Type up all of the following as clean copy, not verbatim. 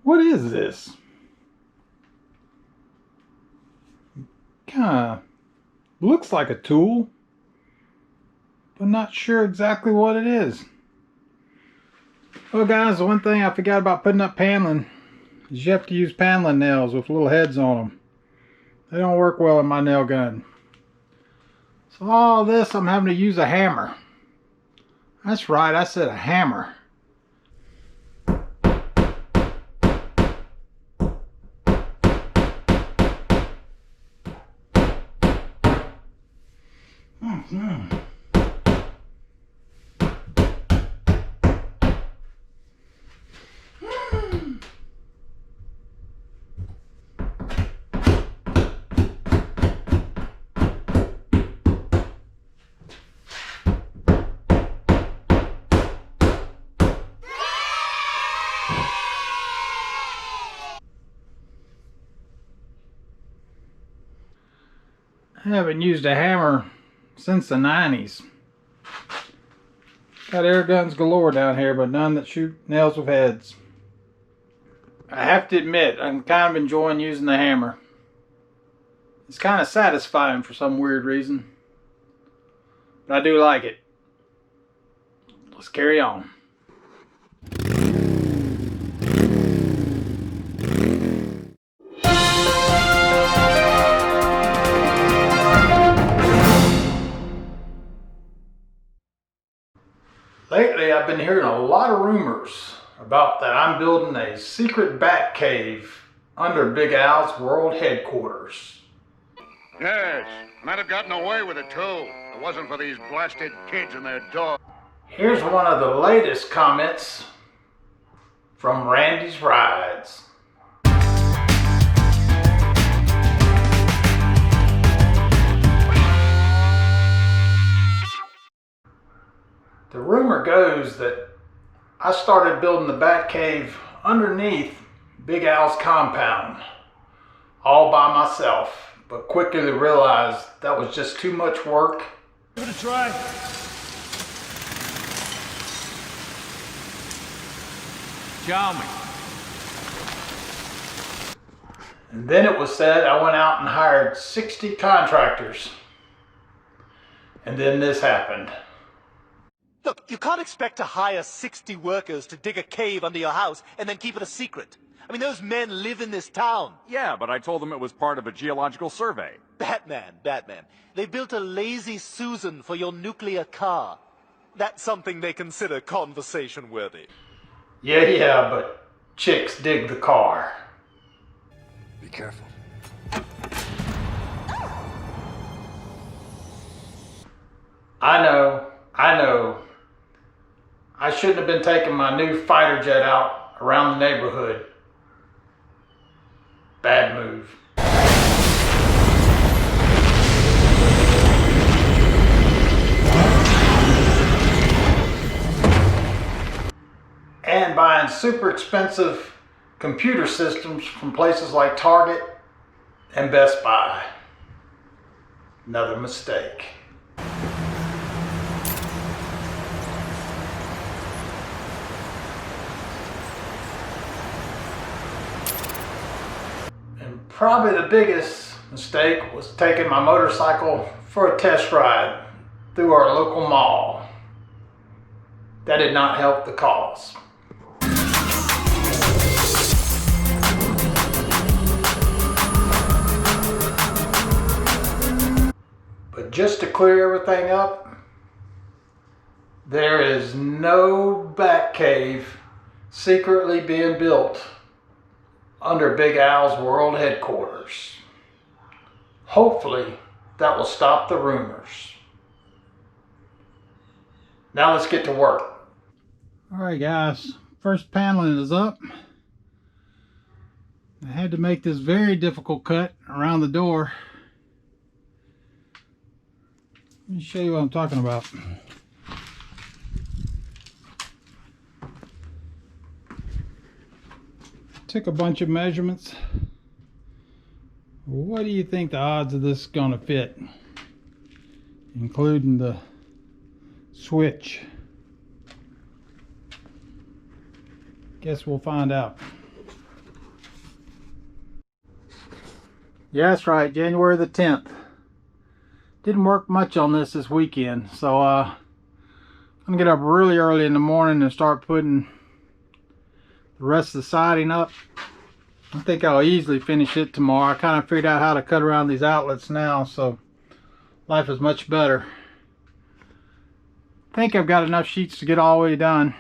What is this? Kinda looks like a tool, but not sure exactly what it is. Well guys, the one thing I forgot about putting up paneling is you have to use paneling nails with little heads on them. They don't work well in my nail gun. So all this I'm having to use a hammer. That's right, I said a hammer. I haven't used a hammer since the 90s. Got air guns galore down here, but none that shoot nails with heads. I have to admit, I'm kind of enjoying using the hammer. It's kind of satisfying for some weird reason. But I do like it. Let's carry on. Lately, I've been hearing a lot of rumors about that I'm building a secret bat cave under Big Al's world headquarters. Yes, might have gotten away with it too. If it wasn't for these blasted kids and their dog. Here's one of the latest comments from Randy's Rides. The rumor goes that I started building the bat cave underneath Big Al's compound, all by myself, but quickly realized that was just too much work. Give it a try. Show me. And then it was said I went out and hired 60 contractors. And then this happened. Look, you can't expect to hire 60 workers to dig a cave under your house and then keep it a secret. I mean, those men live in this town. Yeah, but I told them it was part of a geological survey. Batman. They built a Lazy Susan for your nuclear car. That's something they consider conversation worthy. Yeah, but chicks dig the car. Be careful. I know. I shouldn't have been taking my new fighter jet out around the neighborhood. Bad move. And buying super expensive computer systems from places like Target and Best Buy. Another mistake. And probably the biggest mistake was taking my motorcycle for a test ride through our local mall. That did not help the cause. But just to clear everything up, there is no bat cave secretly being built under Big Al's world headquarters. Hopefully that will stop the rumors. Now let's get to work. Alright guys, first paneling is up. I had to make this very difficult cut around the door. Let me show you what I'm talking about. Took a bunch of measurements. What do you think the odds of this is going to fit? Including the switch. Guess we'll find out. Yeah, that's right, January the 10th. Didn't work much on this weekend, so I'm gonna get up really early in the morning and start putting the rest of the siding up. I think I'll easily finish it tomorrow. I kind of figured out how to cut around these outlets now, so life is much better. I think I've got enough sheets to get all the way done.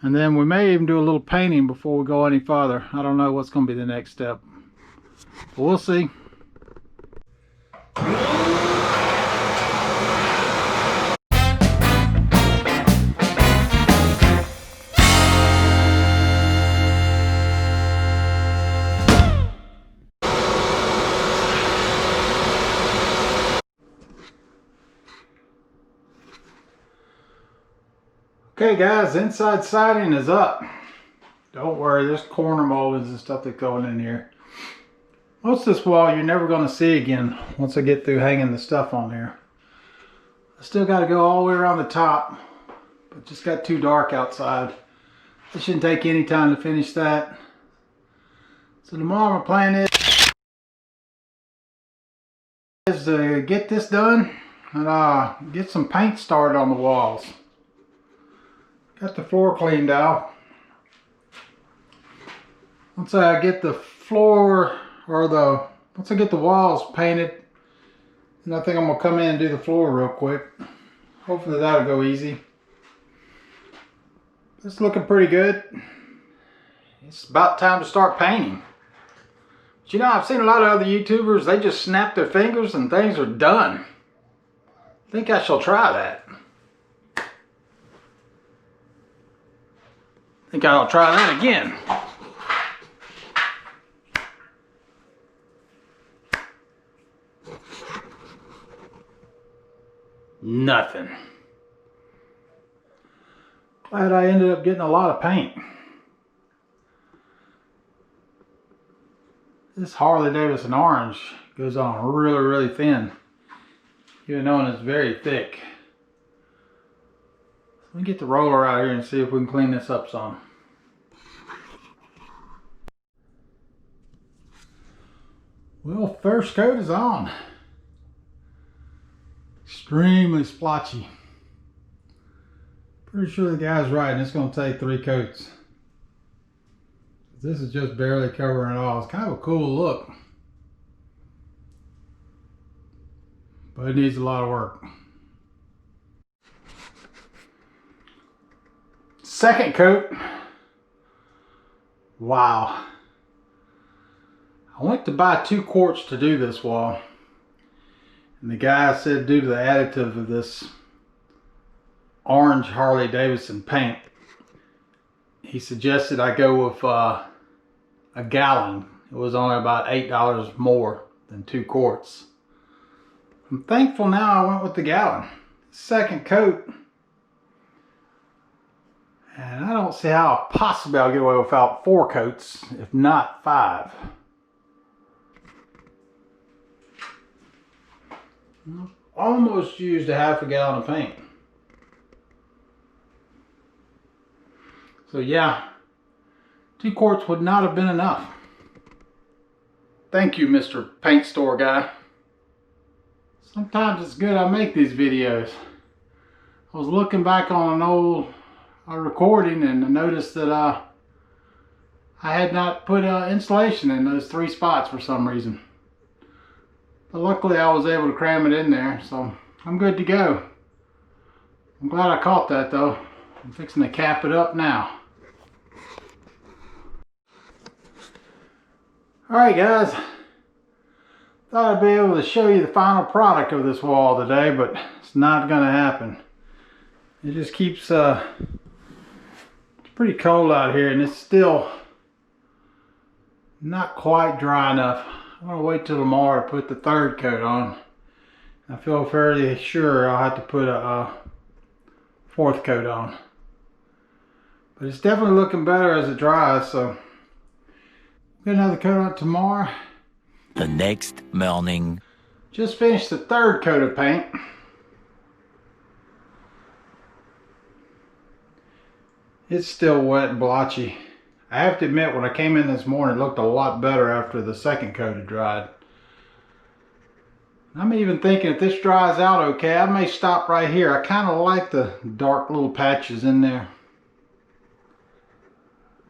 And then we may even do a little painting before we go any farther. I don't know what's going to be the next step, but we'll see. Okay guys, inside siding is up. Don't worry, there's corner moldings and stuff that's going in here. Most of this wall you're never going to see again once I get through hanging the stuff on there. I still got to go all the way around the top, but it just got too dark outside. It shouldn't take any time to finish that. So tomorrow my plan is to get this done and get some paint started on the walls. Got the floor cleaned out. Once I get the floor once I get the walls painted, then I think I'm gonna come in and do the floor real quick. Hopefully that'll go easy. It's looking pretty good. It's about time to start painting. But you know, I've seen a lot of other YouTubers, they just snap their fingers and things are done. I think I shall try that. I think I'll try that again. Nothing. Glad I ended up getting a lot of paint. This Harley Davidson orange goes on really, really thin, even though it's very thick. Let me get the roller out here and see if we can clean this up some. Well, first coat is on. Extremely splotchy. Pretty sure the guy's right, and it's going to take 3 coats. This is just barely covering it all. It's kind of a cool look, but it needs a lot of work. Second coat. Wow. I went to buy 2 quarts to do this wall, and the guy said due to the additive of this orange Harley Davidson paint, he suggested I go with a gallon. It was only about $8 more than 2 quarts. I'm thankful now I went with the gallon. Second coat, and I don't see how possibly I'll get away without 4 coats, if not 5. Almost used a half a gallon of paint. So yeah, 2 quarts would not have been enough. Thank you, Mr. Paint Store guy. Sometimes it's good I make these videos. I was looking back on an old recording and I noticed that I had not put insulation in those 3 spots for some reason. But luckily I was able to cram it in there, so I'm good to go. I'm glad I caught that though. I'm fixing to cap it up now. Alright guys, thought I'd be able to show you the final product of this wall today, but it's not going to happen. It just keeps, it's pretty cold out here and it's still not quite dry enough. I'm going to wait till tomorrow to put the 3rd coat on. I feel fairly sure I'll have to put a 4th coat on. But it's definitely looking better as it dries, so get another coat on tomorrow. The next morning. Just finished the 3rd coat of paint. It's still wet and blotchy. I have to admit, when I came in this morning, it looked a lot better after the second coat had dried. I'm even thinking if this dries out okay, I may stop right here. I kind of like the dark little patches in there.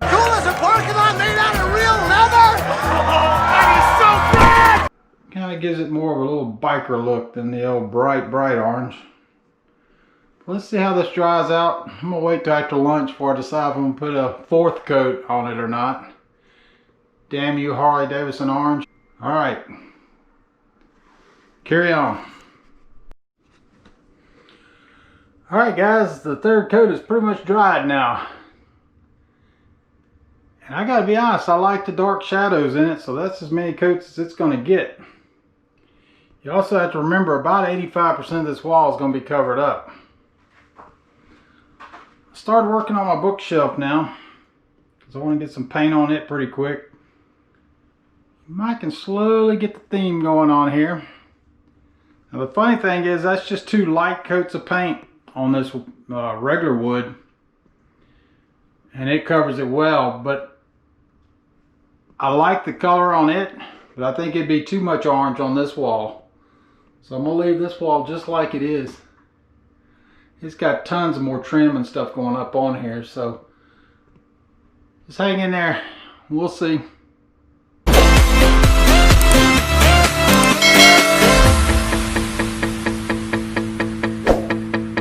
Tool isn't working on made out of real leather! That is so bad! Kind of gives it more of a little biker look than the old bright orange. Let's see how this dries out. I'm going to wait till after lunch before I decide if I'm going to put a fourth coat on it or not. Damn you, Harley Davidson orange. Alright. Carry on. Alright guys, the third coat is pretty much dried now. And I gotta be honest, I like the dark shadows in it, so that's as many coats as it's going to get. You also have to remember about 85% of this wall is going to be covered up. I started working on my bookshelf now because I want to get some paint on it pretty quick. I can slowly get the theme going on here. Now the funny thing is that's just 2 light coats of paint on this regular wood, and it covers it well, but I like the color on it, but I think it'd be too much orange on this wall. So I'm going to leave this wall just like it is. It's got tons of more trim and stuff going up on here, so just hang in there. We'll see.